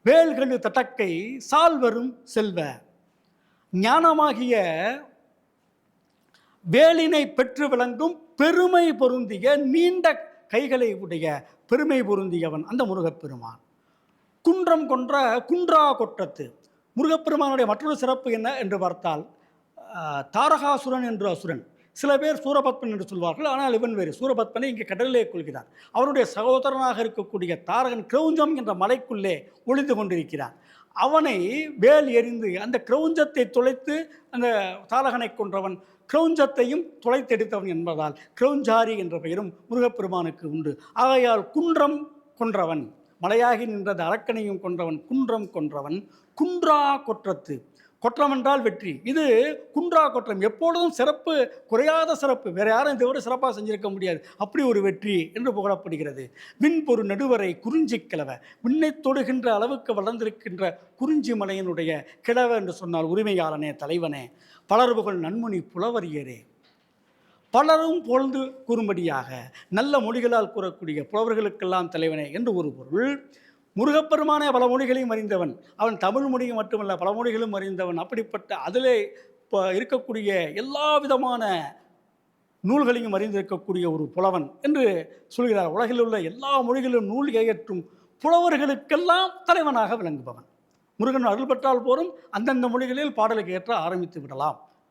வேல்கழு தட்டக்கை சால்வரும் செல்வ. ஞானமாகிய வேலினை பெற்று விளங்கும் பெருமை பொருந்திய நீண்ட கைகளை உடைய பெருமை பொருந்தியவன் அந்த முருகப்பெருமான். குன்றம் கொன்ற குன்றா கொற்றத்து. முருகப்பெருமானுடைய மற்றொரு சிறப்பு என்ன என்று பார்த்தால், தாரகாசுரன் என்ற அசுரன், சில பேர் சூரபத்மன் என்று சொல்வார்கள், ஆனால் இவன் வேறு. சூரபத்மனை இங்கே கடலிலே கொள்கிறார். அவருடைய சகோதரனாக இருக்கக்கூடிய தாரகன் கிரௌஞ்சம் என்ற மலைக்குள்ளே ஒளிந்து கொண்டிருக்கிறார். அவனை வேல் எறிந்து அந்த கிரௌஞ்சத்தை துளைத்து அந்த தாரகனை கொன்றவன் கிரௌஞ்சத்தையும் துளைத்தெடுத்தவன் என்பதால் கிரௌஞ்சாரி என்ற பெயரும் முருகப்பெருமானுக்கு உண்டு. ஆகையால் குன்றம் கொன்றவன், மலையாகி நின்றது அரக்கனையும் கொன்றவன், குன்றம் கொன்றவன். குன்றா கொற்றத்து. கொற்றம் என்றால் வெற்றி. இது குன்றா கொற்றம், எப்பொழுதும் சிறப்பு, குறையாத சிறப்பு. வேறு யாரும் இதை விட சிறப்பாக செஞ்சிருக்க முடியாது, அப்படி ஒரு வெற்றி என்று புகழப்படுகிறது. விண்பொரு நடுவரை குறிஞ்சி கிழவ. விண்ணை தொடுகின்ற அளவுக்கு வளர்ந்திருக்கின்ற குறிஞ்சி மலையினுடைய கிழவ என்று சொன்னால் உரிமையாளனே, தலைவனே. பலர் புகழ் நன்முனி புலவரியரே. பலரும் பொழுது கூறும்படியாக நல்ல மொழிகளால் கூறக்கூடிய புலவர்களுக்கெல்லாம் தலைவனே என்று ஒரு பொருள். முருகப்பெருமானே பல மொழிகளையும் அறிந்தவன். அவன் தமிழ் மொழியும் மட்டுமல்ல, பல மொழிகளும் அறிந்தவன். அப்படிப்பட்ட அதிலே இருக்கக்கூடிய எல்லா விதமான நூல்களையும் அறிந்திருக்கக்கூடிய ஒரு புலவன் என்று சொல்கிறார். உலகில் உள்ள எல்லா மொழிகளிலும் நூல் இயற்றும் புலவர்களுக்கெல்லாம் தலைவனாக விளங்குபவன். முருகன் அருள் பெற்றால் போரும் அந்தந்த மொழிகளில் பாடலுக்கு ஏற்ற ஆரம்பித்து விடலாம்.